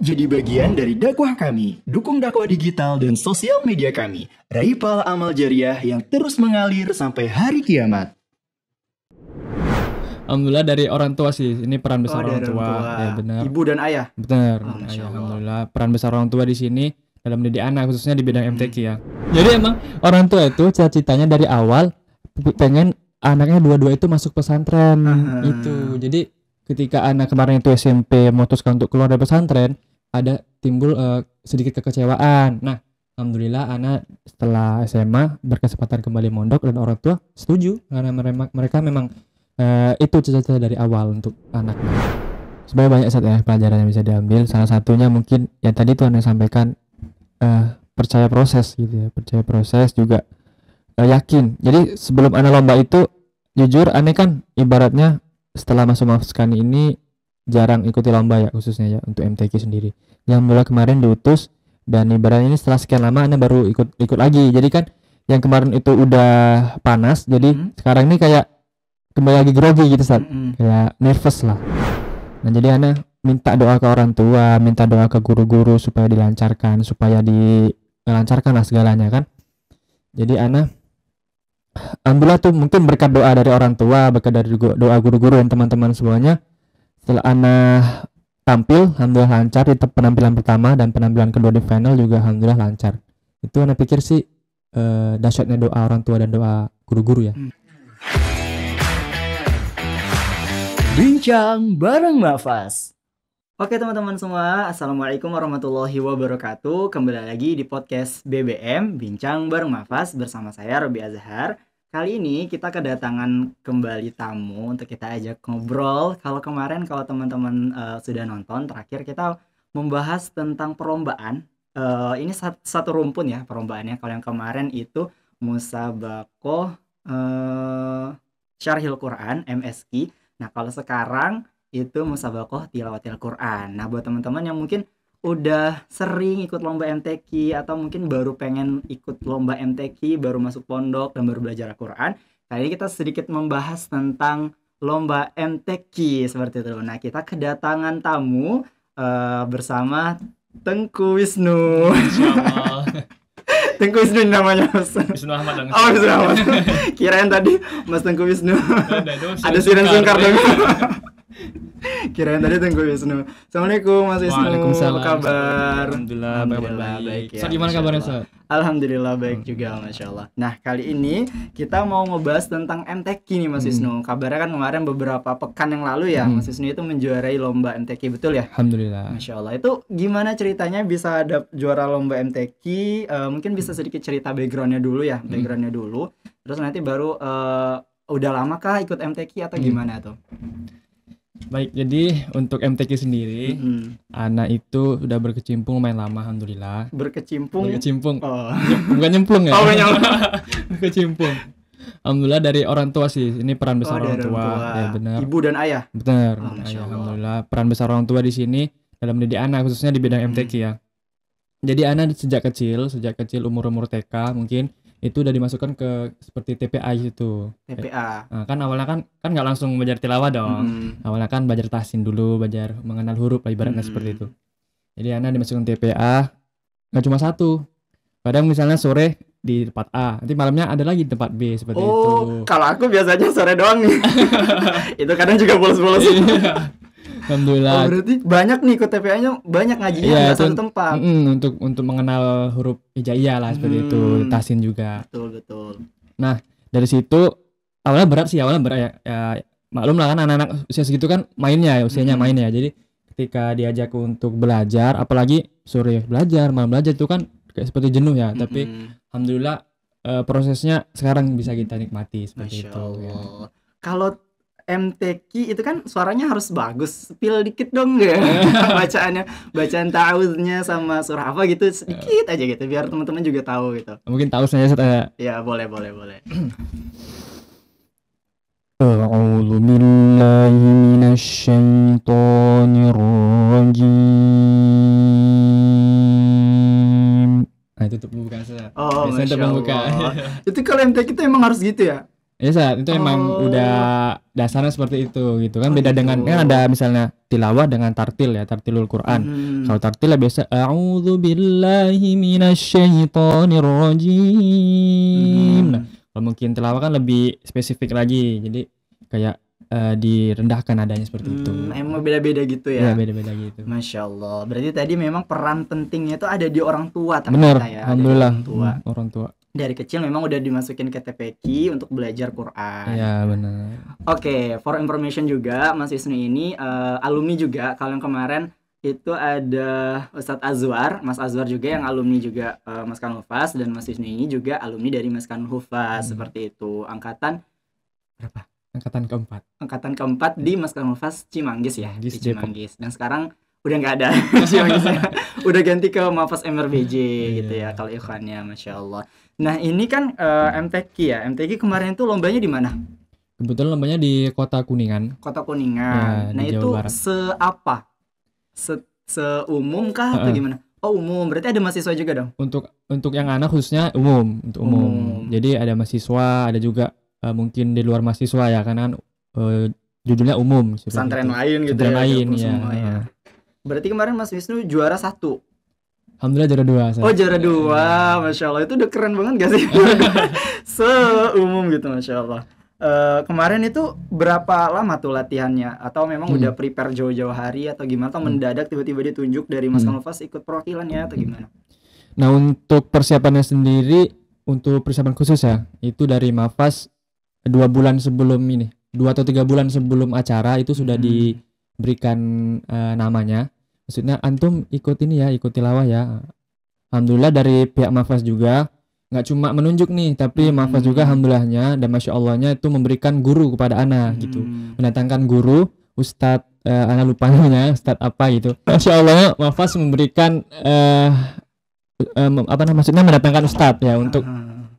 Jadi bagian dari dakwah kami. Dukung dakwah digital dan sosial media kami. Raih pahala amal jariah yang terus mengalir sampai hari kiamat. Alhamdulillah dari orang tua sih. Ini peran besar orang dari tua. Ya benar. Ibu dan ayah. Benar. Oh, Masya Allah. Alhamdulillah peran besar orang tua di sini dalam mendidik anak, khususnya di bidang MTQ ya. Jadi emang orang tua itu cita-citanya dari awal pengen anaknya dua-dua itu masuk pesantren. Itu. Jadi ketika anak kemarin itu SMP memutuskan untuk keluar dari pesantren, ada timbul sedikit kekecewaan. Nah, alhamdulillah anak setelah SMA berkesempatan kembali mondok dan orang tua setuju karena mereka memang itu cita-cita dari awal untuk anaknya. Sebenarnya banyak pelajaran yang bisa diambil. Salah satunya mungkin yang tadi Tuhan yang sampaikan, percaya proses gitu ya. Percaya proses juga yakin. Jadi sebelum anak lomba itu jujur aneh kan ibaratnya setelah masuk ini jarang ikuti lomba ya, khususnya ya untuk MTQ sendiri. Yang mulai kemarin diutus dan ibaratnya ini setelah sekian lama Anda baru ikut lagi. Jadi kan yang kemarin itu udah panas, jadi sekarang ini kayak kembali lagi grogi gitu Ustaz. Kayak nervous lah. Nah, jadi Anda minta doa ke orang tua, minta doa ke guru-guru supaya dilancarkan, supaya dilancarkan lah segalanya kan. Jadi Anda alhamdulillah tuh mungkin berkat doa dari orang tua, berkat dari doa guru-guru dan teman-teman semuanya. Setelah anak tampil, alhamdulillah lancar di penampilan pertama dan penampilan kedua di final juga alhamdulillah lancar. Itu anak pikir sih dahsyatnya doa orang tua dan doa guru-guru ya. Bincang bareng Mafas. Oke teman-teman semua, Assalamualaikum warahmatullahi wabarakatuh. Kembali lagi di podcast BBM Bincang bareng Mafas bersama saya Robi Azhar. Kali ini kita kedatangan kembali tamu untuk kita ajak ngobrol. Kalau teman-teman sudah nonton, terakhir kita membahas tentang perlombaan. Ini satu rumpun ya perlombaannya. Kalau yang kemarin itu Musabaqoh Syarhil Quran MSQ. Nah kalau sekarang itu Musabaqoh Tilawatil Quran. Nah buat teman-teman yang mungkin udah sering ikut lomba MTQ atau mungkin baru pengen ikut lomba MTQ, baru masuk pondok dan baru belajar Al-Quran, kali ini kita sedikit membahas tentang lomba MTQ seperti itu. Nah kita kedatangan tamu bersama Tengku Wisnu. Tengku Wisnu namanya Mas. Wisnu Ahmad dong. Oh Wisnu Ahmad. Kirain tadi Mas Tengku Wisnu. Ada Siren Sungkar dong. Kirain tadi Tengku Wisnu. Assalamualaikum Mas Wisnu. Waalaikumsalam. Apa kabar? Alhamdulillah baik ya. Gimana kabarnya Ustaz? Alhamdulillah baik juga, Masya Allah. Nah kali ini kita mau ngebahas tentang MTQ nih Mas Wisnu. Kabarnya kan kemarin beberapa pekan yang lalu ya Mas Wisnu itu menjuarai lomba MTQ, betul ya? Alhamdulillah. Masya Allah. Itu gimana ceritanya bisa ada juara lomba MTQ? Mungkin bisa sedikit cerita backgroundnya dulu ya, Terus nanti baru udah lama kah ikut MTQ atau gimana tuh? Baik, jadi untuk MTQ sendiri, anak itu udah berkecimpung lumayan lama, alhamdulillah. Berkecimpung. Oh. Bukan nyemplung ya? Oh, nyemplung. Berkecimpung. Alhamdulillah dari orang tua sih. Ini peran besar orang tua. Ya benar. Ibu dan ayah. Benar. Masya Allah. Alhamdulillah peran besar orang tua di sini dalam mendidik anak, khususnya di bidang MTQ ya. Jadi anak sejak kecil umur TK mungkin itu udah dimasukkan ke seperti TPA itu. TPA. Nah, kan awalnya kan nggak langsung belajar tilawah dong. Awalnya kan belajar tahsin dulu, belajar mengenal huruf lah ibaratnya seperti itu. Jadi anak dimasukkan TPA nggak cuma satu. Kadang misalnya sore di tempat A, nanti malamnya ada lagi di tempat B seperti itu. Oh, kalau aku biasanya sore doang nih. Itu kadang juga bolos-bolos. Alhamdulillah. Oh, berarti banyak nih ikut TPA-nya, banyak ngajinya nggak satu tempat. Untuk mengenal huruf hijaiyah lah seperti itu, tahsin juga. Betul. Nah, dari situ awalnya berat ya. Maklum lah kan anak-anak usia segitu kan usianya main ya. Jadi ketika diajak untuk belajar, apalagi sore belajar, malam belajar itu kan kayak seperti jenuh ya. Tapi alhamdulillah prosesnya sekarang bisa kita nikmati seperti Masya itu. Allah. Kalau MTQ itu kan suaranya harus bagus, spill dikit dong ya. Bacaan ta'awudnya sama surah apa gitu sedikit aja gitu biar teman-teman juga tahu gitu. Mungkin tahu saya Ya, boleh. A'udzu billahi minasy syaithanir rajim. Nah, itu untuk pembukaan saya. Oh, biasanya untuk pembukaan. Itu kalau MTQ itu emang harus gitu ya? Ya saat itu emang Oh. udah dasarnya seperti itu gitu kan. Oh, Beda gitu. dengan kan ada misalnya tilawah dengan tartil ya, tartilul Quran. Kalau tartil ya biasa a'udzu billahi minasyaitonir rajim. Nah, kalau mungkin tilawah kan lebih spesifik lagi. Jadi kayak direndahkan adanya seperti itu. Emang beda-beda gitu Ya, ya. beda-beda gitu. Masya Allah. Berarti tadi memang peran pentingnya itu ada di orang tua Bener, ternyata ya. Ada di alhamdulillah. orang tua. Orang tua. Dari kecil memang udah dimasukin ke TPQ untuk belajar Quran. Iya, benar. Oke, for information juga, Mas Wisnu ini alumni juga. Kalau yang kemarin itu ada Ustadz Azwar, Mas Azwar juga yang alumni juga Maskanul Hufaz, dan Mas Wisnu ini juga alumni dari Maskanul Hufaz, seperti itu. Angkatan berapa? Angkatan keempat. Angkatan keempat di Maskanul Hufaz Cimanggis ya, di Cimanggis, Cimanggis. Dan sekarang udah nggak ada Cimanggisnya, udah ganti ke Mafaz MRBJ gitu ya kalau ikhwannya, Masya Allah. Nah ini kan MTQ ya, MTQ kemarin itu lombanya di mana? Kebetulan lombanya di Kota Kuningan. Kota Kuningan. Ya, nah di itu Jawa Barat. seapa? Seumum kah atau gimana? Oh umum, berarti ada mahasiswa juga dong? Untuk yang anak khususnya umum, untuk umum. Jadi ada mahasiswa, ada juga mungkin di luar mahasiswa ya, karena kan judulnya umum. Pesantren lain gitu Pesantren ya? lain gabung ya. semua ya. Berarti kemarin Mas Wisnu juara 1. Alhamdulillah juara 2. Oh juara 2, Masya Allah. Itu udah keren banget gak sih? Seumum gitu, Masya Allah. Kemarin itu berapa lama tuh latihannya? Atau memang udah prepare jauh-jauh hari atau gimana? Atau mendadak tiba-tiba ditunjuk dari Mas Kanulfas ikut perwakilannya atau gimana? Nah untuk persiapannya sendiri, untuk persiapan khusus ya, itu dari Mafaz 2 bulan sebelum ini, 2 atau 3 bulan sebelum acara itu sudah diberikan namanya. Maksudnya antum ikut ini ya, ikut tilawah ya. Alhamdulillah dari pihak Mafaz juga nggak cuma menunjuk nih, tapi Mafaz juga alhamdulillahnya dan masya Allahnya itu memberikan guru kepada ana gitu, mendatangkan guru Ustadz ana lupa namanya Ustadz apa gitu. Masya Allahnya Mafaz memberikan maksudnya mendatangkan Ustadz ya untuk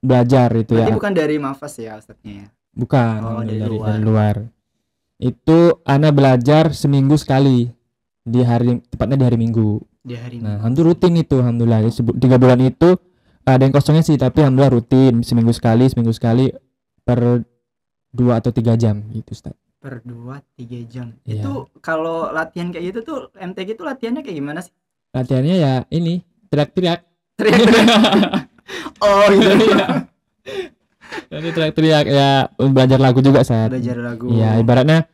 belajar itu. Berarti ya. Bukan dari Mafaz ya Ustadznya ya? Bukan. Oh, dari luar. Itu ana belajar seminggu sekali. Tepatnya di hari Minggu. Nah, hampir rutin itu alhamdulillah. 3 bulan itu ada yang kosongnya sih, tapi alhamdulillah rutin seminggu sekali per 2 atau 3 jam gitu, Ustaz. Per 2-3 jam. Ya. Itu kalau latihan kayak gitu tuh MTQ itu latihannya kayak gimana sih? Latihannya ya ini, teriak-teriak. Oh gitu ya. Jadi teriak-teriak ya, belajar lagu juga saat. Belajar lagu. Ya, ibaratnya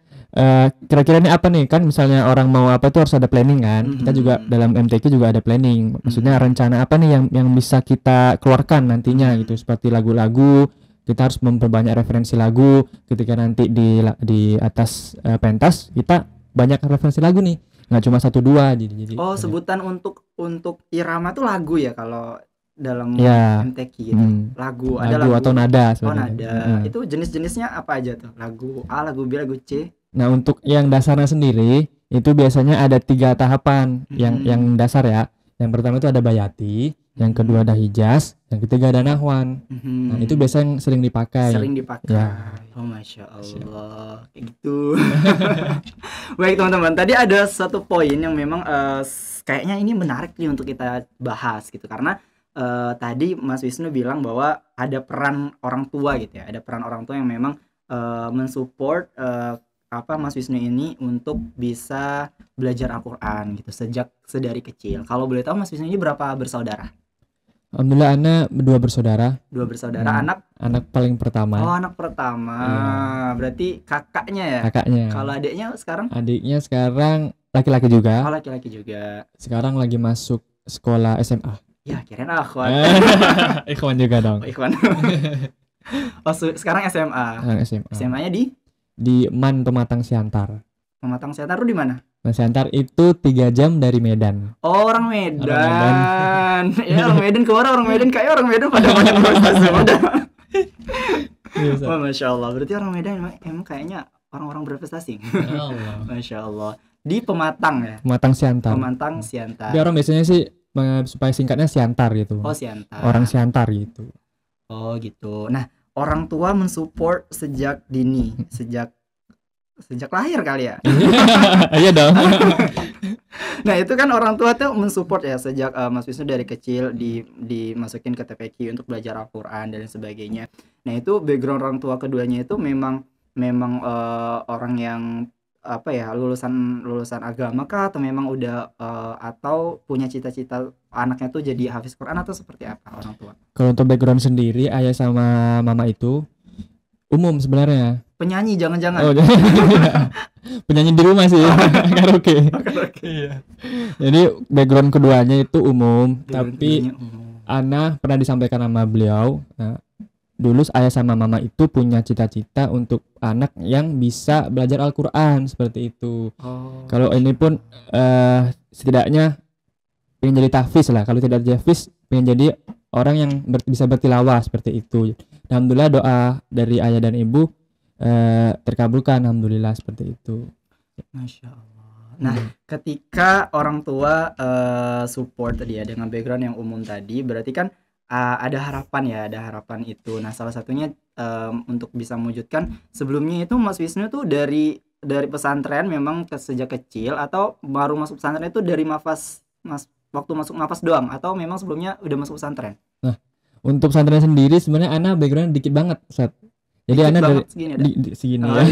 kira-kira ini apa nih, kan misalnya orang mau apa tuh harus ada planning kan. Kita juga dalam MTQ juga ada planning, maksudnya rencana apa nih yang bisa kita keluarkan nantinya gitu, seperti lagu-lagu. Kita harus memperbanyak referensi lagu ketika nanti di atas pentas kita banyak referensi lagu nih, nggak cuma 1-2 jadi sebutan untuk irama tuh lagu ya kalau dalam MTQ gitu. Lagu atau nada sebenarnya. Nada. Itu jenis-jenisnya apa aja tuh? Lagu A, lagu B, lagu C. Nah, untuk yang dasarnya sendiri itu biasanya ada 3 tahapan yang dasar ya. Yang pertama itu ada bayati, yang kedua ada hijaz, yang ketiga ada nahwan. Nah, itu biasanya sering dipakai. Ya. Oh, Masya Allah. Kayak gitu. Baik teman-teman, tadi ada satu poin yang memang kayaknya ini menarik nih untuk kita bahas gitu, karena tadi Mas Wisnu bilang bahwa ada peran orang tua gitu ya, ada peran orang tua yang memang mensupport Mas Wisnu ini untuk bisa belajar Al-Quran gitu sejak sedari kecil. Kalau boleh tahu Mas Wisnu ini berapa bersaudara? Alhamdulillah ana 2 bersaudara. 2 bersaudara. Anak paling pertama. Oh, anak pertama. Berarti kakaknya ya? Kakaknya. Kalau adiknya sekarang? Adiknya sekarang laki-laki juga. Oh, laki-laki juga. Sekarang lagi masuk sekolah SMA. Ya, kirain akhwan. Ikhwan juga dong. Oh, ikhwan. Oh, sekarang SMA. SMA-nya di Man Pematang Siantar. Pematang Siantar itu di mana? Siantar itu 3 jam dari Medan. Oh, orang Medan. Ya, orang Medan, kemana orang Medan? Kayak orang Medan pada semua. Oh, Masya Allah. Berarti orang Medan emang kayaknya orang-orang berprestasi. Masya Allah. Di Pematang ya? Pematang Siantar. Pematang Siantar. Dia orang biasanya sih supaya singkatnya Siantar gitu. Oh, Siantar. Orang Siantar gitu. Oh, gitu. Nah, orang tua mensupport sejak dini, sejak lahir kali ya? Iya dong. Nah itu kan orang tua tuh mensupport ya sejak Mas Wisnu dari kecil dimasukin ke TPQ untuk belajar Al-Quran dan sebagainya. Nah itu background orang tua keduanya itu memang orang yang apa ya, lulusan agama kah, atau memang udah atau punya cita-cita anaknya tuh jadi hafiz Quran, atau seperti apa orang tua? Kalau untuk background sendiri, ayah sama mama itu umum sebenarnya. Penyanyi jangan-jangan? Oh, penyanyi di rumah sih, karaoke. Iya. Jadi background keduanya itu umum, tapi Keduanya umum. Ana pernah disampaikan sama beliau, dulu ayah sama mama itu punya cita-cita untuk anak yang bisa belajar Al-Quran seperti itu. Oh. Kalau ini pun setidaknya pengen jadi tahfiz lah. Kalau tidak jadi tahfiz, pengen jadi orang yang bisa bertilawah seperti itu. Alhamdulillah doa dari ayah dan ibu terkabulkan, alhamdulillah seperti itu. Masya Allah. Nah, ketika orang tua support tadi ya dengan background yang umum tadi, berarti kan ada harapan itu. Nah, salah satunya untuk bisa mewujudkan, sebelumnya itu Mas Wisnu tuh dari pesantren memang sejak kecil, atau baru masuk pesantren itu dari waktu masuk Mafas doang, atau memang sebelumnya udah masuk pesantren? Nah, untuk pesantren sendiri sebenarnya Ana background dikit banget, Sat. Jadi Dikit Ana dari banget, segini ada? segini Oh, ya.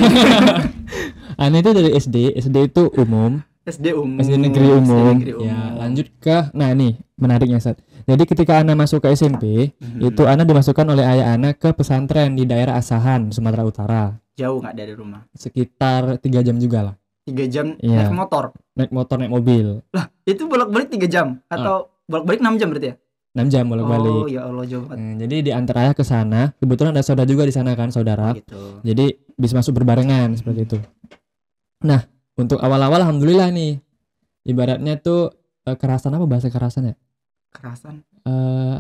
Ana itu dari SD itu umum, SD umum. SD negeri umum. SD negeri umum. Ya, lanjut ke nih menariknya, Sat. Jadi ketika Ana masuk ke SMP, itu Ana dimasukkan oleh ayah Ana ke pesantren di daerah Asahan, Sumatera Utara. Jauh nggak dari rumah? Sekitar 3 jam juga lah. 3 jam Iya. naik motor? Naik motor, naik mobil. Lah, itu bolak-balik 3 jam? Atau bolak-balik 6 jam berarti ya? 6 jam bolak-balik. Oh ya Allah, jauh banget. Jadi di antara ayah ke sana, kebetulan ada saudara juga di sana kan, saudara. Gitu. Jadi bisa masuk berbarengan seperti itu. Nah, untuk awal-awal alhamdulillah nih. Ibaratnya tuh kerasan, apa bahasa kerasan ya? Kerasan?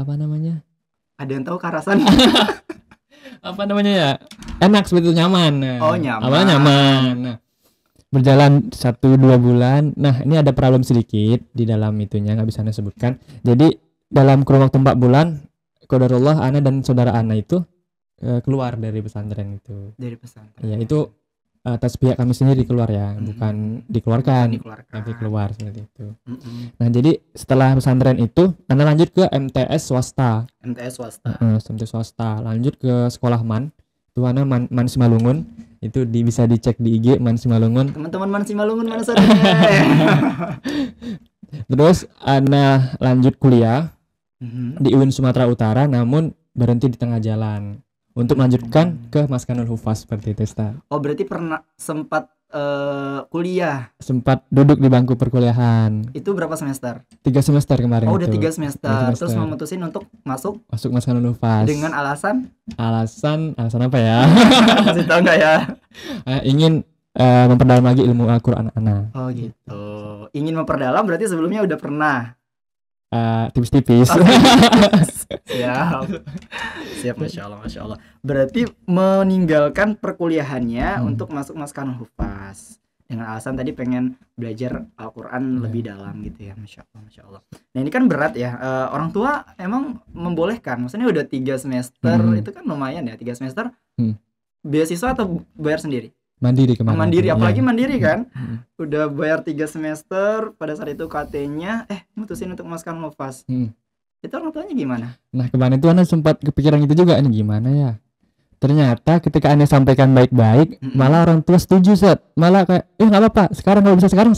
Apa namanya? Ada yang tahu kerasan? Apa namanya ya? Enak seperti itu, nyaman. Nah, Oh, nyaman. awalnya nyaman. Nah, berjalan 1-2 bulan. Nah, ini ada problem sedikit di dalam itunya, nggak bisa Anda sebutkan. Jadi dalam kurun waktu 4 bulan, qadarullah Ana dan saudara Ana itu keluar dari pesantren itu. Dari pesantren. Ya, itu atas pihak kami sendiri keluar ya, bukan dikeluarkan, tapi keluar seperti itu. Nah, jadi setelah pesantren itu Ana lanjut ke MTS swasta. MTS swasta. MTS swasta. Lanjut ke sekolah itu Ana Man Simalungun. Itu bisa dicek di IG Man Simalungun. Teman-teman Man Simalungun mana saudara? Terus Ana lanjut kuliah di UIN Sumatera Utara, namun berhenti di tengah jalan untuk melanjutkan ke Maskanul Hufaz seperti itu, Ustaz. Oh, berarti pernah sempat kuliah. Sempat duduk di bangku perkuliahan. Itu berapa semester? 3 semester kemarin. Oh, udah itu. 3 semester. Terus memutusin untuk masuk Maskanul Hufaz. dengan alasan apa ya? Masih tahu nggak ya? Ingin memperdalam lagi ilmu Al-Quran Ana. Oh gitu. Ingin memperdalam berarti sebelumnya udah pernah. Tipis-tipis. Siap, masya Allah. Berarti meninggalkan perkuliahannya untuk masuk Maskanul Hufaz dengan alasan tadi pengen belajar Al-Quran lebih dalam gitu ya. Masya Allah. Nah ini kan berat ya. Orang tua emang membolehkan. Maksudnya udah 3 semester itu kan lumayan ya, 3 semester. Beasiswa atau bayar sendiri? Mandiri kemarin. Mandiri, apalagi mandiri kan. Udah bayar 3 semester, pada saat itu KT-nya mutusin untuk Maskanul Hufaz. Itu orang tuanya gimana? Nah, kemarin itu Ana sempat kepikiran itu juga, ini gimana ya? Ternyata ketika Ana sampaikan baik-baik, malah orang tua setuju, Set. Malah kayak, nggak apa-apa, sekarang kalau bisa sekarang.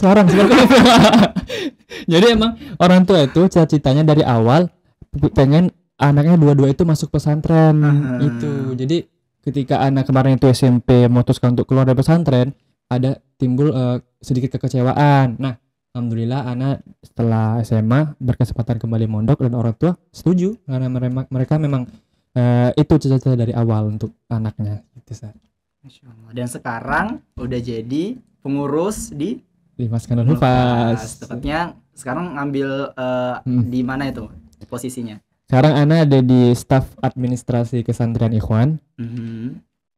Jadi emang orang tua itu cita-citanya dari awal pengen anaknya dua-dua itu masuk pesantren. Itu. Jadi ketika anak kemarin itu SMP memutuskan untuk keluar dari pesantren, ada timbul sedikit kekecewaan. Nah, alhamdulillah anak setelah SMA berkesempatan kembali mondok dan orang tua setuju karena mereka memang itu cita-cita dari awal untuk anaknya. Itu, Masya Allah. Dan sekarang udah jadi pengurus di Maskanul Hufaz. Tepatnya sekarang ngambil di mana itu posisinya? Sekarang Ana ada di staf administrasi Kesantren Ikhwan.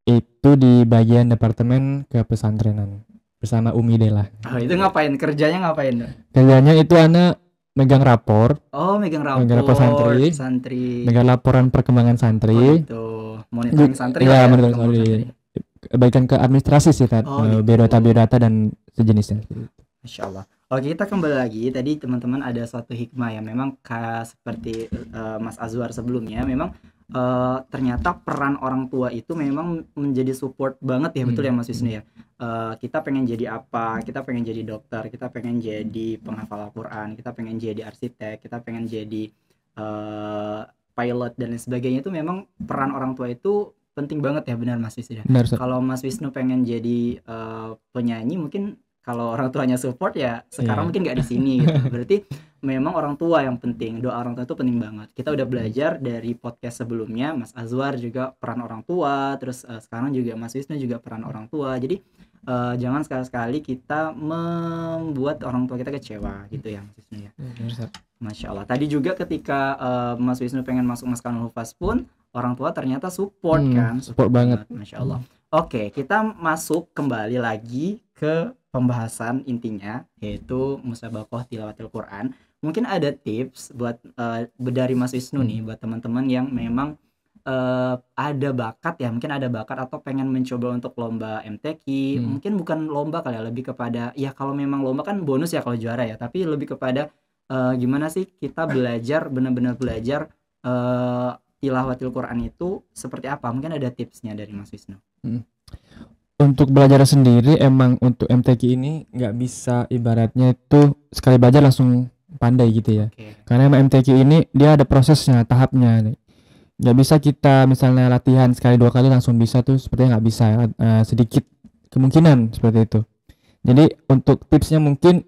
Itu di bagian departemen kepesantrenan bersama Umi Dela. Oh, itu ngapain? Kerjanya ngapain? Kerjanya itu Ana megang rapor. Oh, megang rapor santri. Megang laporan perkembangan santri. Itu monitoring santri. Iya, monitoring santri. Kebaikan ke administrasi sih, biodata dan sejenisnya. Masya Allah. Oke, kita kembali lagi. Tadi teman-teman ada suatu hikmah ya. Memang seperti Mas Azwar sebelumnya, memang ternyata peran orang tua itu memang menjadi support banget ya, betul ya Mas Wisnu ya. Kita pengen jadi apa? Kita pengen jadi dokter, kita pengen jadi penghafal Al-Quran, kita pengen jadi arsitek, kita pengen jadi pilot dan lain sebagainya. Itu memang peran orang tua itu penting banget ya, benar Mas Wisnu ya. Benar, Ustaz. Kalau Mas Wisnu pengen jadi penyanyi, mungkin kalau orang tuanya support ya sekarang mungkin nggak di sini gitu. Berarti memang orang tua yang penting, doa orang tua itu penting banget. Kita udah belajar dari podcast sebelumnya, Mas Azwar juga peran orang tua, terus sekarang juga Mas Wisnu juga peran orang tua. Jadi jangan sekali-sekali kita membuat orang tua kita kecewa gitu ya Mas Wisnu ya. Masya Allah. Tadi juga ketika Mas Wisnu pengen masuk Maskanul Hufaz pun orang tua ternyata support kan. Support banget. Masya Allah. Oke, kita masuk kembali lagi ke pembahasan intinya, yaitu musabaqah tilawatil Quran. Mungkin ada tips buat dari Mas Wisnu nih, buat teman-teman yang memang ada bakat ya, mungkin ada bakat atau pengen mencoba untuk lomba MTQ. Mungkin bukan lomba kali ya, lebih kepada ya kalau memang lomba kan bonus ya kalau juara ya, tapi lebih kepada gimana sih kita belajar, benar-benar belajar tilawatil Quran itu seperti apa? Mungkin ada tipsnya dari Mas Wisnu. Untuk belajar sendiri emang untuk MTQ ini nggak bisa ibaratnya itu sekali belajar langsung pandai gitu ya. Karena emang MTQ ini dia ada prosesnya, tahapnya. Nggak bisa kita misalnya latihan sekali 2 kali langsung bisa tuh, sepertinya nggak bisa. Sedikit kemungkinan seperti itu. Jadi untuk tipsnya mungkin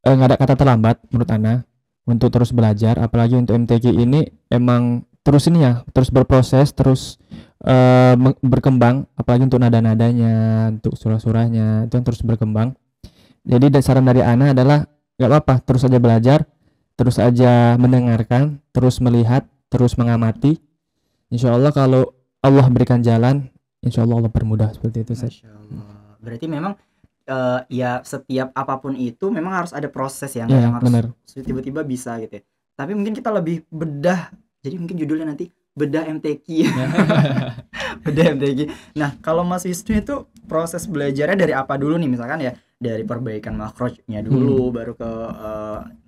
nggak ada kata terlambat menurut Ana untuk terus belajar. Apalagi untuk MTQ ini emang terus ini ya, terus berproses, terus berkembang, apalagi untuk nada-nadanya, untuk surah-surahnya itu yang terus berkembang. Jadi saran dari Ana adalah nggak apa-apa, terus aja belajar, terus aja mendengarkan, terus melihat, terus mengamati. Insya Allah kalau Allah berikan jalan, insya Allah Allah permudah seperti itu. Masya Allah. Berarti memang ya setiap apapun itu memang harus ada proses yang harus tiba-tiba bisa gitu ya. Tapi mungkin kita lebih bedah, jadi mungkin judulnya nanti bedah MTQ. Bedah MTQ. Nah, kalau Mas Wisnu itu proses belajarnya dari apa dulu nih, misalkan ya dari perbaikan makrojnya dulu, baru ke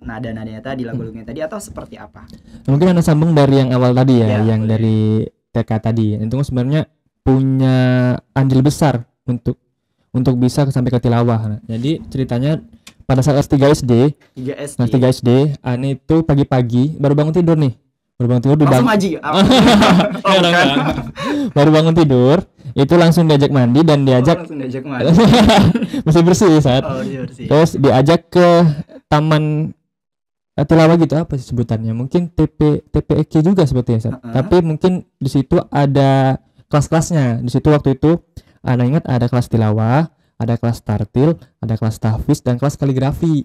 nada-nadanya tadi, lagu-lagunya tadi, atau seperti apa? Mungkin Anda sambung dari yang awal tadi ya, yang dari TK tadi. Itu sebenarnya punya andil besar untuk bisa sampai ke tilawah. Nah, jadi ceritanya pada saat S3 SD, Ani itu pagi-pagi baru bangun tidur nih. Baru bangun tidur langsung ngaji. Baru bangun tidur itu langsung diajak mandi dan diajak bersih saat terus diajak ke taman tilawah gitu, apa sih sebutannya, mungkin TPEK juga seperti ya. Tapi mungkin di situ ada kelas-kelasnya. Di situ waktu itu Ana ingat ada kelas tilawah, ada kelas tartil, ada kelas tahfiz, dan kelas kaligrafi.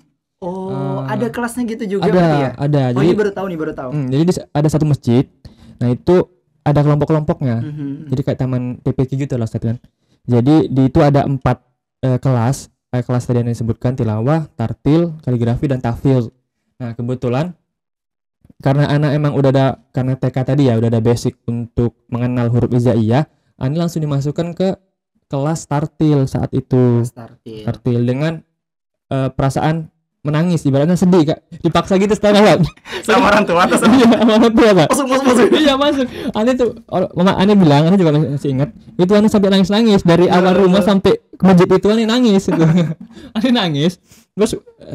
Ada kelasnya gitu juga ya? Ada. Jadi baru tahu. Jadi ada satu masjid. Nah, itu ada kelompok-kelompoknya. Jadi kayak taman TPQ gitu lah, kan. Jadi di itu ada 4 kelas. Kelas tadi yang disebutkan tilawah, tartil, kaligrafi, dan tahfiz. Nah, kebetulan karena anak emang udah ada, karena TK tadi ya udah ada basic untuk mengenal huruf hijaiyah, Ani langsung dimasukkan ke kelas tartil saat itu. Tartil dengan perasaan menangis, ibaratnya sedih Kak, dipaksa gitu setengah sama orang tua atau sama orang tua Kak. Masuk. Iya masuk. Ani tuh, mama Ani bilang, Ani juga masih ingat, itu Ani sampai nangis dari awal rumah sampai ke masjid itu Ani nangis itu. Ani nangis,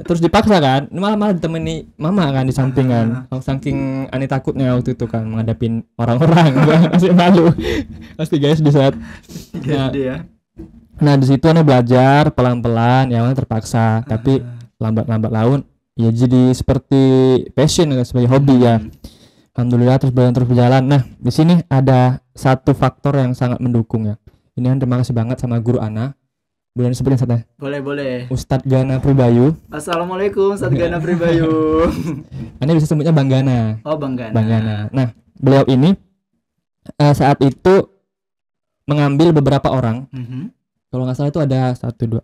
terus dipaksa kan, malah ditemani mama kan di samping kan, saking Ani takutnya waktu itu kan menghadapin orang-orang, masih malu. Pasti guys di saat nah di situ Ani belajar pelan-pelan, ya terpaksa, tapi lambat laun ya jadi seperti passion, sebagai hobi ya. Alhamdulillah terus berjalan. Nah, di sini ada satu faktor yang sangat mendukung ya. Ini terima kasih banget sama guru Ana. Boleh disebutin Ustaz? Boleh. Ustadz Gana Pribayu. Assalamualaikum Ustadz Gana Pribayu. Ana bisa sebutnya Bang Gana. Oh, Bang Gana. Nah, beliau ini saat itu mengambil beberapa orang. Kalau nggak salah itu ada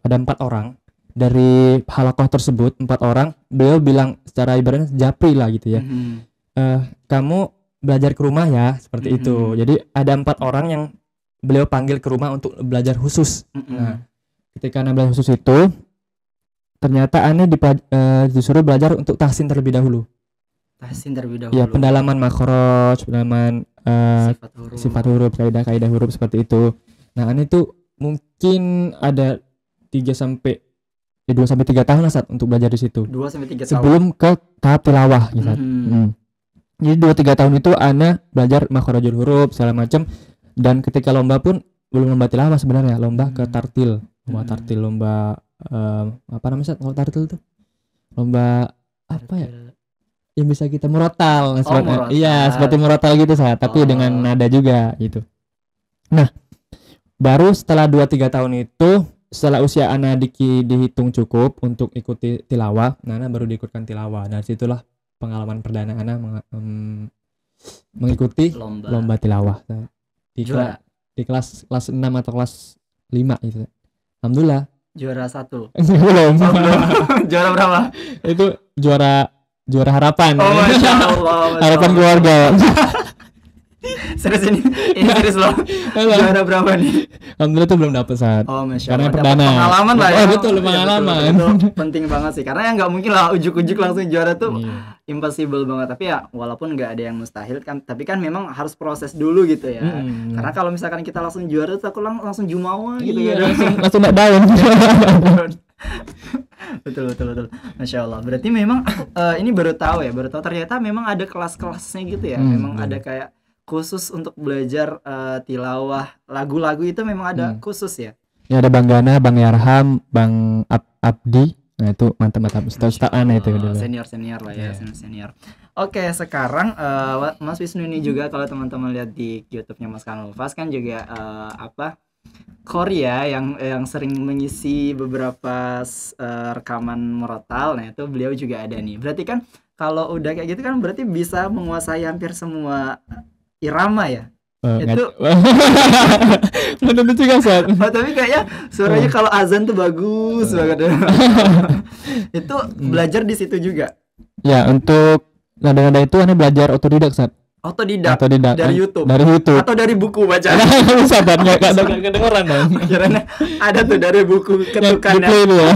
4 orang. Dari halakoh tersebut 4 orang, beliau bilang secara ibaratnya japri lah gitu ya. Kamu belajar ke rumah ya, seperti itu. Jadi ada 4 orang yang beliau panggil ke rumah untuk belajar khusus. Nah, ketika belajar khusus itu ternyata aneh disuruh belajar untuk tahsin terlebih dahulu. Tahsin terlebih dahulu. Ya, pendalaman makroj, pendalaman sifat huruf, kaidah huruf seperti itu. Nah, aneh tuh mungkin ada 2 sampai 3 tahun lah Sat, untuk belajar di situ. 2 sampai 3 tahun. Sebelum ke tahap tilawah gitu. Jadi 2-3 tahun itu ana belajar makhrajul huruf segala macam, dan ketika lomba pun belum lomba tilawah sebenarnya, lomba ke tartil. Lomba apa namanya Sat? Kalau tartil tuh lomba apa ya? Yang bisa kita murotal. Murotal. Iya, seperti murotal gitu Sat, tapi dengan nada juga gitu. Nah, baru setelah 2-3 tahun itu, setelah usia ana dihitung cukup untuk ikuti tilawah, ana baru diikutkan tilawah. Nah, situlah pengalaman perdana ana mengikuti lomba tilawah di kelas 6 atau kelas 5 gitu. Alhamdulillah juara 1. belum. Juara berapa? Itu juara harapan. Oh, Masya Allah. Harapan keluarga. Serius ini serius loh. Juara berapa nih? Alhamdulillah tuh belum dapet Sat. Oh, Masya Karena Allah. perdana. Pengalaman lah ya. Oh, betul, pengalaman. Betul. Penting banget sih. Karena ya nggak mungkin lah ujuk-ujuk langsung juara tuh. Impossible banget. Tapi ya walaupun nggak ada yang mustahil kan, tapi kan memang harus proses dulu gitu ya. Karena kalau misalkan kita langsung juara tuh aku langsung jumawa gitu ya. Langsung naik daun. betul. Masya Allah. Berarti memang ini baru tahu ternyata memang ada kelas-kelasnya gitu ya. Memang ada kayak khusus untuk belajar tilawah lagu-lagu itu memang ada khusus ya. Ya ada Bang Gana, Bang Yarham, Bang Abdi. Nah itu mantap ustaz-ustazan itu dulu. Senior lah ya, senior. Oke, sekarang Mas Wisnu ini juga kalau teman-teman lihat di YouTube-nya Mas Kanulfas kan juga Korea yang sering mengisi beberapa rekaman murotal. Nah, itu beliau juga ada nih. Berarti kan kalau udah kayak gitu kan berarti bisa menguasai hampir semua irama ya. Itu belum tentu juga Sat. Tapi kayaknya suaranya kalau azan tuh bagus banget. Itu belajar di situ juga. Ya, untuk nada-nada itu aneh belajar otodidak Sat. Otodidak dari YouTube. Atau dari buku baca. Bisa Sat, enggak kedengeran dong. Akhirnya ada tuh dari buku ketukannya. Buku itu ya.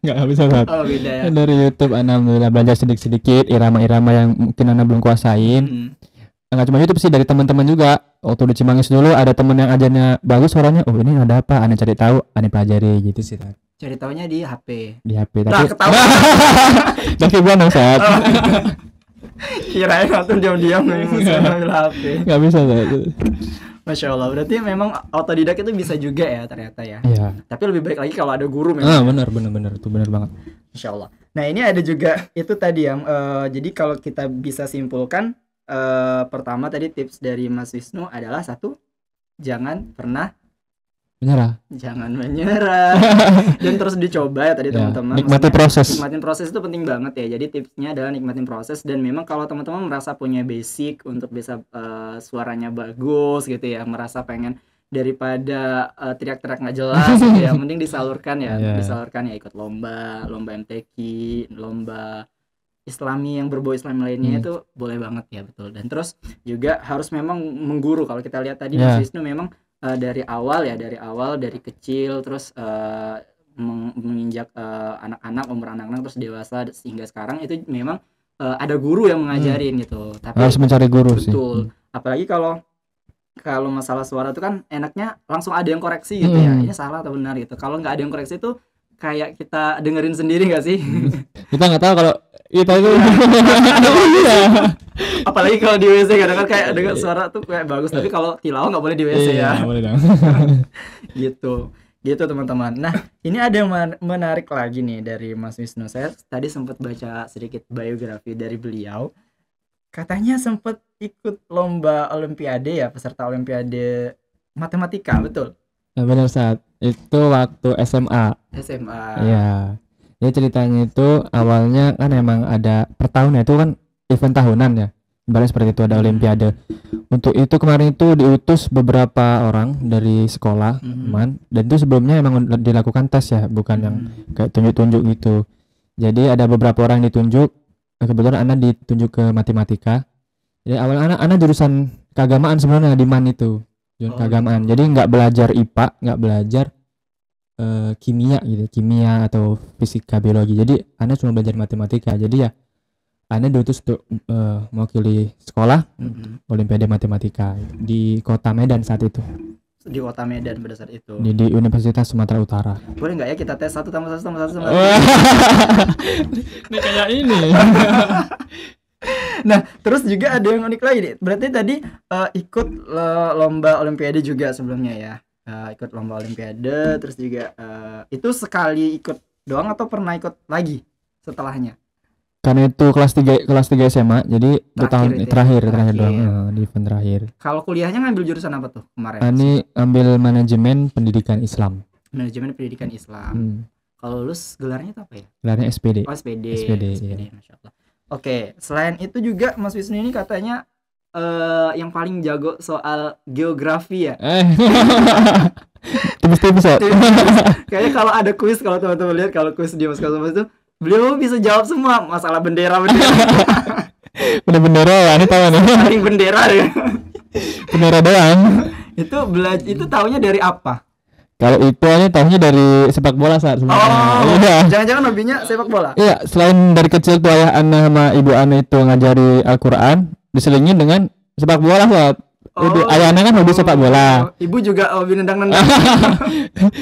Enggak bisa Sat. Oh, beda ya. Dari YouTube alhamdulillah belajar sedikit-sedikit irama-irama yang mungkin ana belum kuasain. Enggak cuma YouTube sih, dari teman-teman juga. Waktu di Cimanggis dulu ada teman yang ajarnya bagus suaranya. Oh, ini ada apa? Aneh cari tahu, aneh pelajari gitu sih Sat. Cari taunya di HP. Tapi ketawa. Tapi gua dong Sat. Kirain langsung diam-diam ngambil HP. Enggak bisa Sat. Masya Allah, berarti memang otodidak itu bisa juga ya ternyata ya. Iya. Tapi lebih baik lagi kalau ada guru memang. Benar itu benar banget. Masya Allah. Nah ini ada juga itu tadi yang jadi kalau kita bisa simpulkan pertama tadi tips dari Mas Wisnu adalah 1, jangan pernah menyerah dan terus dicoba ya tadi teman-teman. Nikmatin proses itu penting banget ya. Jadi tipsnya adalah nikmatin proses, dan memang kalau teman-teman merasa punya basic untuk bisa suaranya bagus gitu ya, merasa pengen daripada teriak-teriak nggak jelas gitu ya, mending disalurkan ya. Disalurkan ya, ikut lomba MTQ, lomba Islami yang berbau Islam lainnya itu boleh banget ya, betul. Dan terus juga harus memang mengguru. Kalau kita lihat tadi Mas Wisnu memang dari awal dari kecil terus menginjak anak-anak, umur anak-anak terus dewasa sehingga sekarang itu memang ada guru yang mengajarin gitu. Tapi harus mencari guru sih. Betul. Apalagi kalau masalah suara itu kan enaknya langsung ada yang koreksi gitu ya. Ini salah atau benar gitu. Kalau nggak ada yang koreksi itu kayak kita dengerin sendiri nggak sih? Kita nggak tahu kalau kita itu. Apalagi kalau di WC kadang-kadang kayak dengar suara tuh kayak bagus, tapi kalau tilawah nggak boleh di WC ya. Boleh dong. gitu teman-teman. Nah ini ada yang menarik lagi nih dari Mas Wisnu. Saya tadi sempat baca sedikit biografi dari beliau. Katanya sempat ikut lomba olimpiade ya, peserta olimpiade matematika, betul? Nah, benar Sat. Itu waktu SMA. Iya. Ya ceritanya itu awalnya kan emang ada per tahun ya, itu kan event tahunan ya. Ibaratnya seperti itu, ada olimpiade. Untuk itu kemarin itu diutus beberapa orang dari sekolah, teman. Dan itu sebelumnya emang dilakukan tes ya, bukan yang kayak tunjuk-tunjuk gitu. Jadi ada beberapa orang yang ditunjuk. Kebetulan Ana ditunjuk ke matematika. Jadi awalnya Ana jurusan keagamaan sebenarnya di MAN itu. Keagamaan. Jadi nggak belajar IPA, nggak belajar kimia gitu, kimia atau fisika, biologi. Jadi Ana cuma belajar matematika. Jadi ya Ana diutus untuk mewakili sekolah Olimpiade Matematika di Kota Medan saat itu. Di Kota Medan pada saat itu. Di Universitas Sumatera Utara. Boleh nggak ya kita tes satu tambah satu tambah satu tambah Ini kayak ini. Nah, terus juga ada yang unik lagi nih. Berarti tadi ikut lomba Olimpiade juga sebelumnya ya. Ikut lomba Olimpiade, terus juga itu sekali ikut doang atau pernah ikut lagi setelahnya? Karena itu kelas 3 SMA, jadi terakhir doang di event terakhir. Kalau kuliahnya ngambil jurusan apa tuh kemarin? Ini ambil manajemen pendidikan Islam. Manajemen pendidikan Islam. Kalau lulus gelarnya itu apa ya? Gelarnya SPD. Oh, SPD. Ya. Masya Allah. Oke, selain itu juga Mas Wisnu ini katanya yang paling jago soal geografi ya. Tipis-tipis ya. Kayaknya kalau ada kuis, kalau teman-teman lihat kalau kuis di Mas Kusuma itu beliau bisa jawab semua masalah bendera. Udah bendera ya, ini tahu nih. Paling bendera ya. Bendera doang. Itu taunya dari apa? Kalau itu ini tahunya dari sepak bola saat sebenarnya. Iya. Jangan-jangan hobinya sepak bola? Iya, selain dari kecil tuh ayah Ana sama ibu Ana itu ngajari Al-Qur'an, diselingin dengan sepak bola saat. Ayah Ana kan hobi sepak bola. Ibu juga hobi nendang-nendang.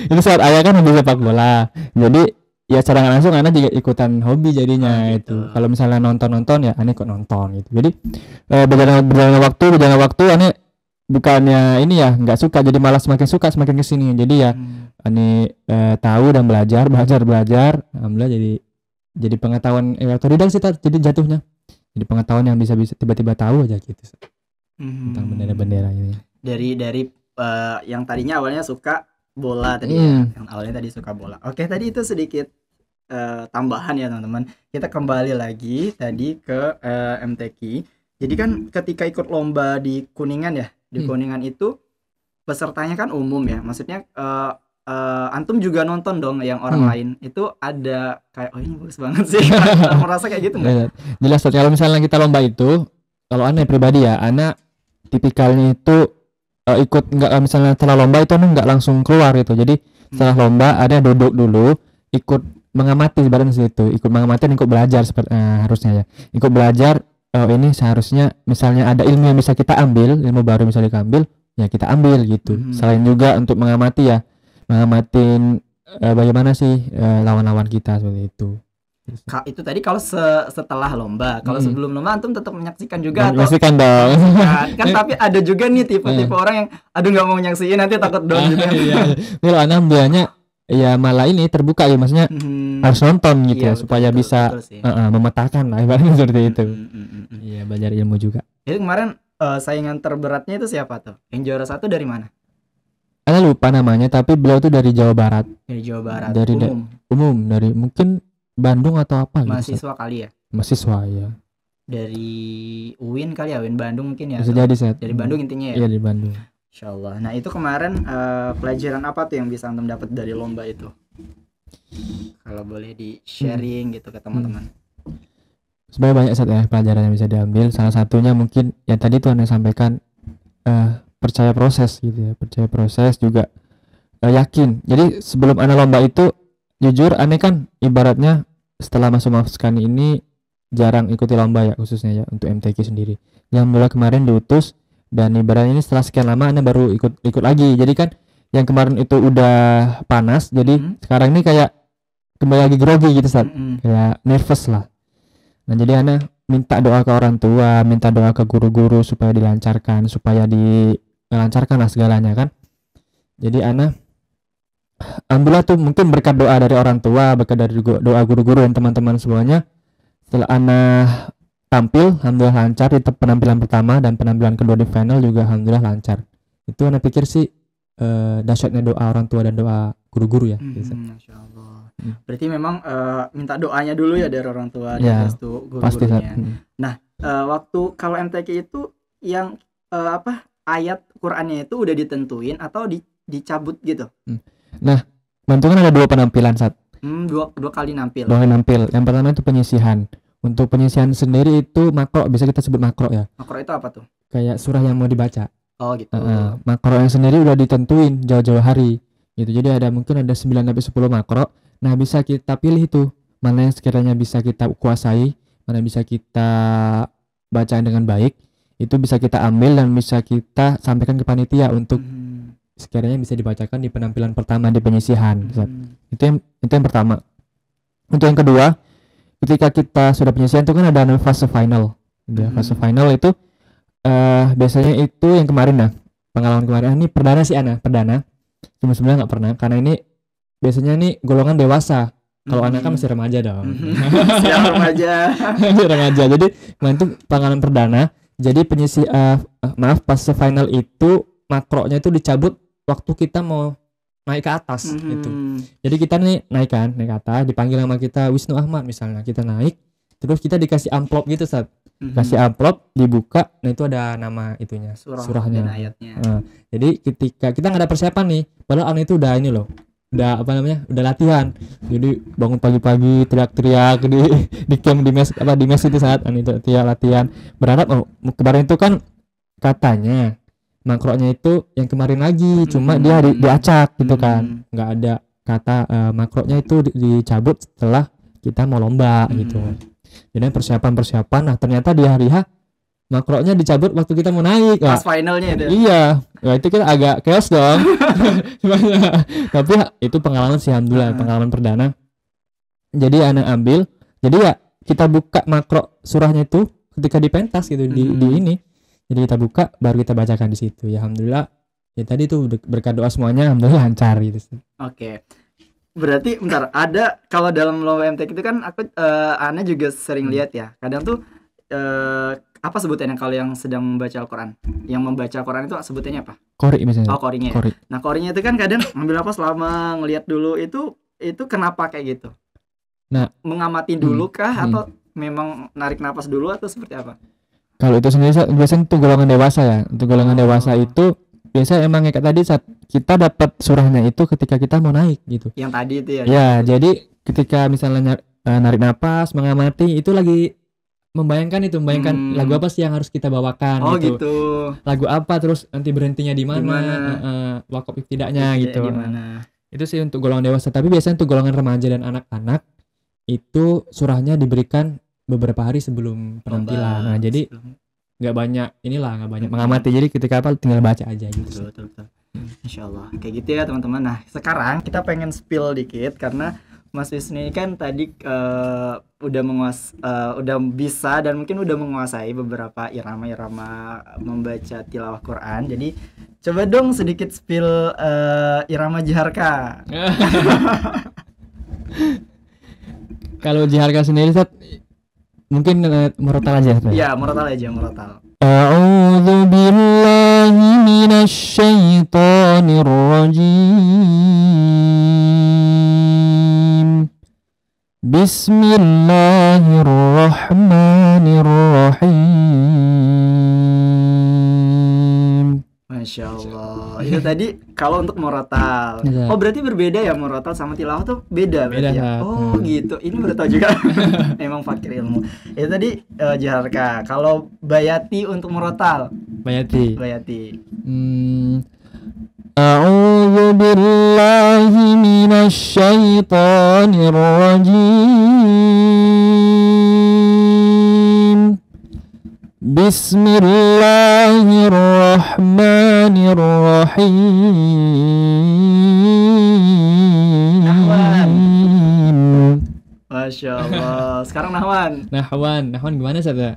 Itu saat ayah kan hobi sepak bola. Jadi ya secara nggak langsung Ana juga ikutan hobi jadinya itu. Kalau misalnya nonton ya Ana ikut nonton gitu. Jadi berjalan waktu Ana bukannya ini ya nggak suka, jadi malah semakin suka semakin kesini. Jadi ya Ana tahu dan belajar. Alhamdulillah jadi pengetahuan otodidak sih jadi jatuhnya. Jadi pengetahuan yang bisa tiba-tiba tahu aja gitu tentang bendera-bendera ini. Dari yang tadinya awalnya suka bola tadi ya. Yang awalnya tadi suka bola. Oke, tadi itu sedikit tambahan ya teman-teman. Kita kembali lagi tadi ke MTQ. Jadi kan ketika ikut lomba di Kuningan ya, di Kuningan itu pesertanya kan umum ya. Maksudnya antum juga nonton dong yang orang lain. Itu ada kayak ini bagus banget sih. Merasa kayak gitu enggak? Jelas. Kalau misalnya kita lomba itu, kalau Ana pribadi ya, Ana tipikalnya itu ikut nggak, misalnya setelah lomba itu nggak langsung keluar gitu. Jadi setelah lomba ada duduk dulu, ikut mengamati sebenarnya situ, ikut mengamati dan ikut belajar seperti harusnya ya. Ikut belajar ini seharusnya misalnya ada ilmu yang bisa kita ambil, ilmu baru misalnya diambil, ya kita ambil gitu. Selain juga untuk mengamati ya, mengamatin bagaimana sih lawan-lawan kita seperti itu. Itu tadi kalau setelah lomba. Kalau sebelum lomba antum tetap menyaksikan juga atau? Menyaksikan dong. Kan tapi ada juga nih tipe-tipe orang yang aduh nggak mau menyaksikan, nanti takut down juga. Iya. Kalau Ana ambilnya ya malah ini terbuka ya, maksudnya harus nonton gitu ya, supaya bisa memetakan lah ibaratnya seperti itu. Iya, belajar ilmu juga. Jadi kemarin saingan terberatnya itu siapa tuh? Yang juara 1 dari mana? Ana lupa namanya, tapi beliau tuh dari Jawa Barat. Dari Jawa Barat. Dari umum dari mungkin Bandung atau apa gitu. Mahasiswa kali ya? Mahasiswa ya. Dari UIN kali ya, UIN Bandung mungkin ya. Bisa jadi set. Dari Bandung intinya ya. Iya, dari Bandung. Insyaallah. Nah, itu kemarin pelajaran apa tuh yang bisa antum dapat dari lomba itu? Kalau boleh di-sharing gitu ke teman-teman. Sebenarnya banyak set ya pelajaran yang bisa diambil. Salah satunya mungkin yang tadi tuh Anda sampaikan, percaya proses gitu ya. Percaya proses juga yakin. Jadi sebelum Anda lomba itu jujur aneh kan ibaratnya setelah masuk ini jarang ikuti lomba ya, khususnya ya untuk MTQ sendiri. Yang mulai kemarin diutus dan ibaratnya ini setelah sekian lama Anda baru ikut lagi. Jadi kan yang kemarin itu udah panas, jadi sekarang ini kayak kembali lagi grogi gitu saat kayak nervous lah. Nah, jadi Anda minta doa ke orang tua, minta doa ke guru-guru supaya dilancarkan, supaya dilancarkan lah segalanya kan. Jadi Anda alhamdulillah tuh mungkin berkat doa dari orang tua, berkat dari doa guru-guru dan teman-teman semuanya, setelah Ana tampil alhamdulillah lancar di penampilan pertama dan penampilan kedua di final juga alhamdulillah lancar. Itu Ana pikir sih dahsyatnya doa orang tua dan doa guru-guru ya. Masya Allah. Berarti memang minta doanya dulu ya dari orang tua ya, dan guru-gurunya. Nah, waktu kalau MTQ itu yang ayat Qur'annya itu udah ditentuin atau dicabut gitu? Nah, Bantu kan ada 2 penampilan saat. Dua kali nampil. 2 kali nampil. Yang pertama itu penyisihan. Untuk penyisihan sendiri itu makro, bisa kita sebut makro ya. Makro itu apa tuh? Kayak surah yang mau dibaca. Oh gitu. Makro yang sendiri udah ditentuin jauh-jauh hari. gitu. Jadi mungkin ada 9 sampai 10 makro. Nah, bisa kita pilih tuh mana yang sekiranya bisa kita kuasai, mana bisa kita baca dengan baik, itu bisa kita ambil dan bisa kita sampaikan ke panitia untuk sekiranya bisa dibacakan di penampilan pertama di penyisihan. Itu yang pertama. Untuk yang kedua, ketika kita sudah penyisihan itu kan ada fase final. Fase final itu biasanya itu yang kemarin pengalaman kemarin ini perdana sih perdana. Cuma sebenarnya nggak pernah karena ini biasanya nih golongan dewasa. Kalau anak kan masih remaja dong. Siap remaja. Masih remaja. Jadi kemarin itu pengalaman perdana. Jadi fase final itu makronya itu dicabut waktu kita mau naik ke atas gitu. Jadi kita nih naik ke atas, dipanggil nama kita Wisnu Ahmad misalnya. Kita naik, terus kita dikasih amplop gitu saat kasih amplop, dibuka, nah itu ada nama itunya, surahnya. Jadi ketika kita nggak ada persiapan nih, padahal anak itu udah ini loh, udah udah latihan. Jadi bangun pagi-pagi teriak-teriak di camp di mes itu saat itu latihan. Berharap kemarin itu kan katanya makronya itu yang kemarin lagi, cuma dia diacak gitu kan, nggak ada kata makronya itu dicabut setelah kita mau lomba gitu. Jadi persiapan, nah ternyata di hari H makronya dicabut waktu kita mau naik. Pas finalnya itu. Iya, itu kita agak chaos dong. Tapi itu pengalaman sih, alhamdulillah, pengalaman perdana. Jadi anak ambil, jadi ya kita buka makro surahnya itu ketika di pentas gitu di ini. Jadi kita buka, baru kita bacakan di situ. Ya alhamdulillah. Ya tadi tuh berkat doa semuanya, alhamdulillah lancar gitu. Oke. Berarti bentar, ada kalau dalam lomba MTQ itu kan aku Ana juga sering lihat ya. Kadang tuh apa sebutannya kalau yang sedang membaca Al-Qur'an? Yang membaca Al-Qur'an itu sebutannya apa? Qori misalnya. Oh, qorinya. Nah, qorinya itu kan kadang ngambil apa selama ngelihat dulu itu kenapa kayak gitu? Nah, mengamati dulu kah atau memang narik napas dulu atau seperti apa? Kalau itu sendiri biasanya untuk golongan dewasa ya. Untuk golongan dewasa itu biasa emang kayak tadi saat kita dapat surahnya itu ketika kita mau naik gitu. Yang tadi itu ya. Ya, jadi ketika misalnya narik napas, mengamati itu lagi membayangkan lagu apa sih yang harus kita bawakan gitu. Lagu apa, terus nanti berhentinya di mana, wakaf ibtida'nya gitu. Itu sih untuk golongan dewasa, tapi biasanya untuk golongan remaja dan anak-anak itu surahnya diberikan beberapa hari sebelum penampilan. Nah, jadi nggak banyak mengamati, jadi ketika apa tinggal baca aja gitu. Betul. Insyaallah kayak gitu ya teman-teman. Nah sekarang kita pengen spill dikit karena Mas Wisnu ini kan tadi udah bisa dan mungkin udah menguasai beberapa irama-irama membaca tilawah Quran. Jadi coba dong sedikit spill irama Jiharka. Kalau Jiharka sendiri mungkin murotal aja. Iya, murotal aja, murotal. A'udzu billahi minasy syaithanir rajim. Bismillahirrahmanirrahim. Masya Allah. Itu tadi kalau untuk murotal. Oh berarti berbeda ya murotal sama tilawah tuh beda ya? Oh gitu. Ini baru tahu juga. Emang fakir ilmu. Itu tadi Jiharka. Kalau Bayati untuk murotal. Bayati. A'udzu billahi minasy syaithanir rajim. Bismillahirrahmanirrahim. Masya Allah. Sekarang Nahwan gimana Sata?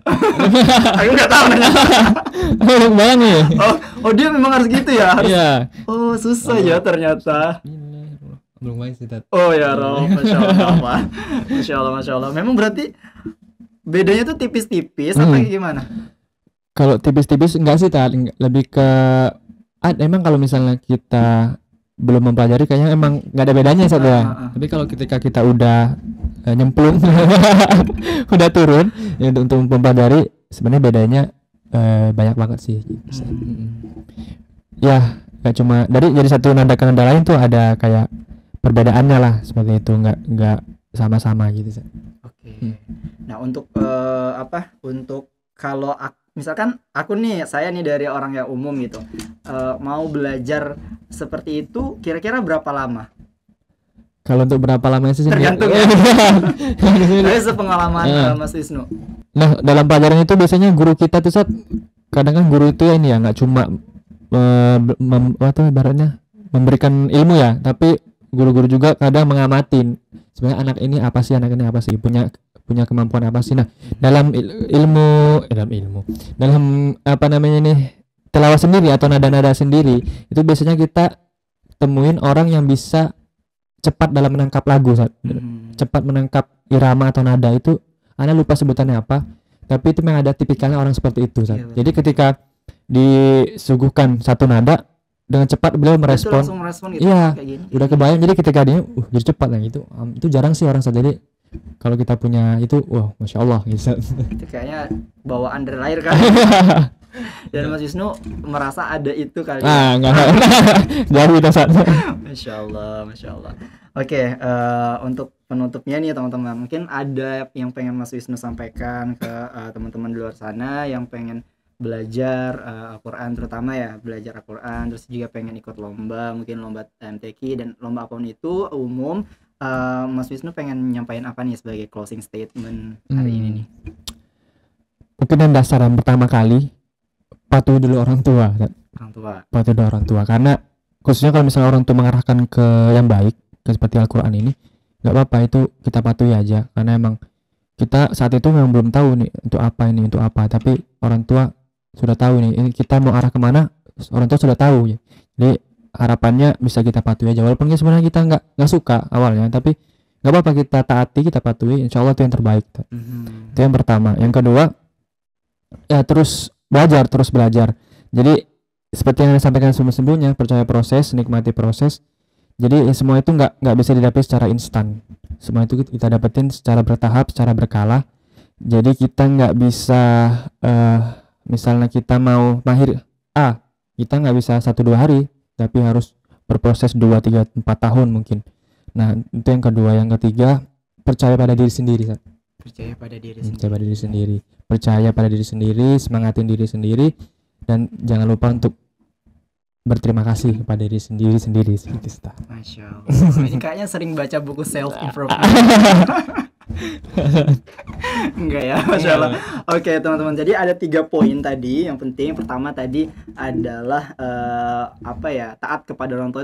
Aku nggak tahu nanya. Gimana nih? Oh dia memang harus gitu ya? Harus. Iya. Oh susah ya ternyata. Belum main sih Tat. Oh ya Rob, Masya Allah. Memang berarti bedanya tuh tipis-tipis atau gimana? Kalau tipis-tipis enggak sih Tat, lebih ke emang kalau misalnya kita belum mempelajari kayaknya emang nggak ada bedanya saja. Tapi kalau ketika kita udah nyemplung udah turun ya, untuk mempelajari sebenarnya bedanya banyak banget sih. Ya nggak cuma jadi satu nada ke nada lain tuh ada kayak perbedaannya lah seperti itu, nggak sama-sama gitu. Oke. Nah untuk untuk kalau misalkan saya nih dari orang yang umum gitu mau belajar seperti itu kira-kira berapa lama? Kalau untuk berapa lama sih Tergantung ya. Tapi sepengalaman Mas Wisnu. Nah, dalam pelajaran itu biasanya guru kita tuh Sat, kadang kan guru itu ya ini ya nggak cuma ibaratnya memberikan ilmu ya, tapi guru-guru juga kadang mengamatin sebenarnya anak ini apa sih, punya kemampuan apa sih. Nah, dalam dalam apa namanya nih, tilawah sendiri atau nada-nada sendiri, itu biasanya kita temuin orang yang bisa cepat dalam menangkap lagu, cepat menangkap irama atau nada. Itu Ana lupa sebutannya apa, tapi itu memang ada tipikalnya orang seperti itu. Jadi ketika disuguhkan satu nada dengan cepat beliau merespon. Langsung merespon gitu. Iya, kayak gini. udah kebayang. Jadi ketika dia jadi cepat lah gitu. Itu jarang sih orang. Jadi kalau kita punya itu, wah, masya Allah gitu. Itu kayaknya bawaan dari lahir kan. Dan Mas Wisnu merasa ada itu kali. Enggak. Jauh itu saat. Masya Allah. Oke, untuk penutupnya nih teman-teman, mungkin ada yang pengen Mas Wisnu sampaikan ke teman-teman di luar sana yang pengen belajar Al-Quran, terutama ya belajar Al-Quran, terus juga pengen ikut lomba, mungkin lomba MTQ dan lomba apapun itu umum. Mas Wisnu pengen nyampain apa nih sebagai closing statement hari ini nih? Mungkin yang dasar yang pertama kali, patuhi dulu orang tua. Patuhi dulu orang tua, karena khususnya kalau misalnya orang tua mengarahkan ke yang baik, seperti Al-Quran ini, nggak apa-apa, itu kita patuhi aja, karena emang kita saat itu memang belum tahu nih untuk apa, tapi orang tua sudah tahu nih, ini kita mau arah kemana, orang tua sudah tahu ya. Jadi harapannya bisa kita patuhi aja, walaupun sebenarnya kita nggak suka awalnya, tapi nggak apa-apa, kita taati, kita patuhi, insya Allah itu yang terbaik. Itu yang pertama. Yang kedua, ya terus belajar. Jadi seperti yang disampaikan sebelumnya, percaya proses, nikmati proses. Jadi semua itu nggak bisa didapat secara instan. Semua itu kita dapetin secara bertahap, secara berkala. Jadi kita nggak bisa misalnya kita mau mahir kita nggak bisa 1-2 hari, tapi harus berproses 2, 3, 4 tahun mungkin. Nah, itu yang kedua. Yang ketiga, percaya pada diri sendiri. Percaya pada diri sendiri, semangatin diri sendiri, dan jangan lupa untuk berterima kasih kepada diri sendiri. Masya Allah. Ini kayaknya sering baca buku self improvement. Enggak ya, Masya Allah. Oke teman-teman, jadi ada 3 poin tadi yang penting. Pertama tadi adalah taat kepada orang tua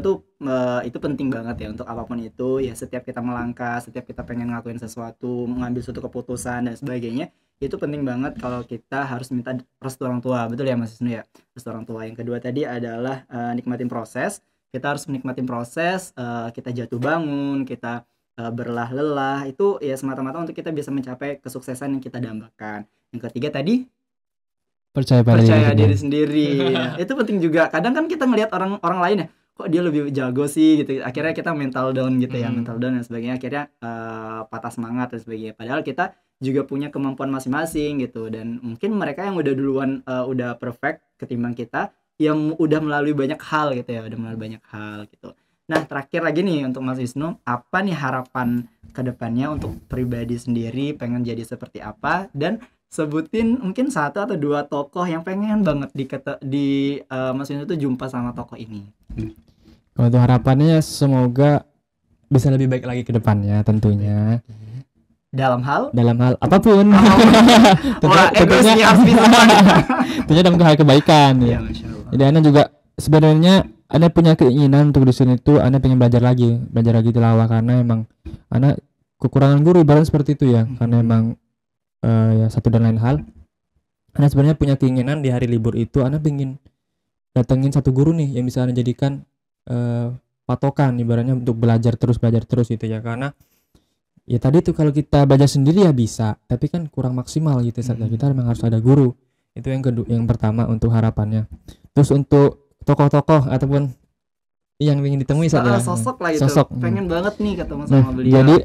itu penting banget ya untuk apapun itu ya. Setiap kita melangkah, setiap kita pengen ngelakuin sesuatu, mengambil suatu keputusan dan sebagainya, itu penting banget kalau kita harus minta restu orang tua. Betul ya Mas Wisnu ya, restu orang tua. Yang kedua tadi adalah nikmatin proses. Kita harus menikmatin proses, kita jatuh bangun, kita berlah-lelah, itu ya semata-mata untuk kita bisa mencapai kesuksesan yang kita dambakan. Yang ketiga tadi percaya diri sendiri. Ya. Itu penting juga. Kadang kan kita ngelihat orang lain ya, kok dia lebih jago sih gitu. Akhirnya kita mental down gitu ya, mental down dan sebagainya. Akhirnya patah semangat dan sebagainya. Padahal kita juga punya kemampuan masing-masing gitu. Dan mungkin mereka yang udah duluan udah perfect ketimbang kita yang udah melalui banyak hal gitu ya, gitu. Nah, terakhir lagi nih untuk Mas Wisnu, apa nih harapan kedepannya untuk pribadi sendiri, pengen jadi seperti apa, dan sebutin mungkin 1 atau 2 tokoh yang pengen banget di Mas Wisnu tuh jumpa sama tokoh ini. Kalau itu harapannya semoga bisa lebih baik lagi ke depannya tentunya. Dalam hal apapun. Tentunya dalam hal kebaikan ya. Jadi Ana juga sebenarnya Ana punya keinginan untuk di sini tuh Ana pengen belajar lagi tilawah, karena emang Ana kekurangan guru ibarat seperti itu ya. Karena emang ya satu dan lain hal, Ana sebenarnya punya keinginan di hari libur itu Ana pengen datengin satu guru nih yang bisa Ana jadikan patokan ibaratnya untuk belajar terus gitu ya. Karena ya tadi tuh kalau kita belajar sendiri ya bisa, tapi kan kurang maksimal gitu saja. Kita memang harus ada guru. Itu yang kedua, yang pertama untuk harapannya. Terus untuk tokoh-tokoh ataupun yang ingin ditemui saja sosok lah itu. Pengen banget nih ketemu sama beliau. Jadi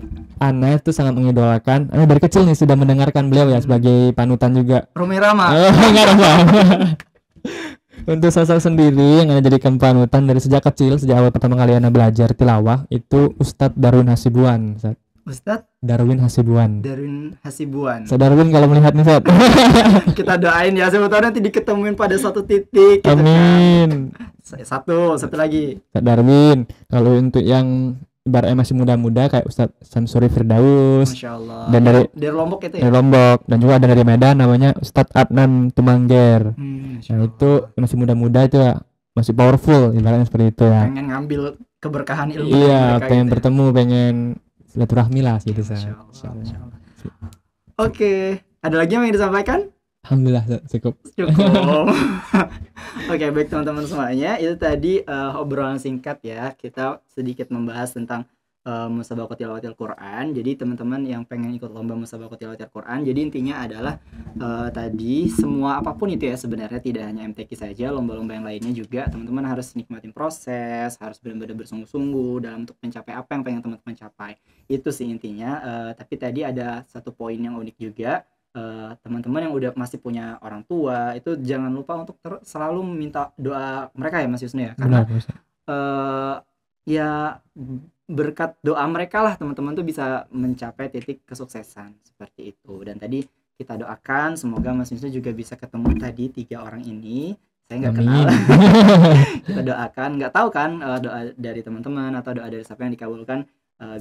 Ana itu sangat mengidolakan. Ana dari kecil nih sudah mendengarkan beliau ya sebagai panutan juga. Rumi Rama. Untuk sosok sendiri yang Ana jadikan panutan dari sejak kecil, sejak awal pertama kali Ana belajar tilawah itu Ustadz Darwin Hasibuan. Ustadz Darwin Hasibuan. Darwin Hasibuan. Ustadz Darwin kalau melihat nih, Ustadz. Kita doain ya, siapa tahu nanti diketemuin pada satu titik gitu Amin. kan. Satu lagi. Ustadz Darwin. Kalau untuk yang ibaratnya masih muda-muda kayak Ustadz Samsuri Firdaus Masya Allah. dan dari Lombok itu dari ya. Lombok, dan juga ada dari Medan namanya Ustadz Adnan Tumangger. Masya Nah Allah. itu masih muda-muda itu ya, masih powerful ibaratnya seperti itu ya. Pengen ngambil keberkahan ilmu Iya, dari mereka pengen gitu ya. bertemu, pengen silaturahmi lah gitu. Masya Allah, Masya Allah. Oke, ada lagi yang ingin disampaikan? Alhamdulillah cukup. Cukup. Oke, baik teman-teman semuanya, itu tadi obrolan singkat ya. Kita sedikit membahas tentang musabaqah tilawatil Quran. Jadi teman-teman yang pengen ikut lomba musabaqah tilawatil Quran, jadi intinya adalah tadi semua apapun itu ya, sebenarnya tidak hanya MTQ saja, lomba-lomba yang lainnya juga teman-teman harus nikmatin proses, harus benar-benar bersungguh-sungguh dalam untuk mencapai apa yang pengen teman-teman capai. Itu sih intinya. Tapi tadi ada satu poin yang unik juga. Teman-teman yang udah masih punya orang tua itu jangan lupa untuk selalu meminta doa mereka ya Mas Yusnu ya, karena Benar, Ustaz. ya berkat doa mereka lah teman-teman tuh bisa mencapai titik kesuksesan seperti itu. Dan tadi kita doakan semoga Mas Yusnu juga bisa ketemu tadi 3 orang ini. Saya nggak kenal. Kita doakan, nggak tahu kan doa dari teman-teman atau doa dari siapa yang dikabulkan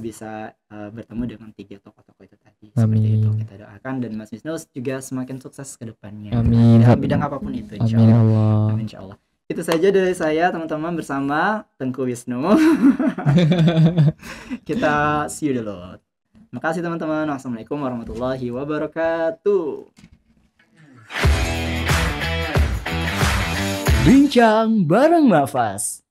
bisa bertemu dengan 3 tokoh-tokoh itu tadi. Seperti itu kita doakan, dan Mas Wisnu juga semakin sukses ke depannya. Amin. Dalam bidang apapun itu, Amin insyaallah. Allah. Amin insyaallah. Itu saja dari saya teman-teman bersama Tengku Wisnu. Kita see you dulu. Makasih teman-teman. Wassalamualaikum warahmatullahi wabarakatuh. Bincang bareng Mafas.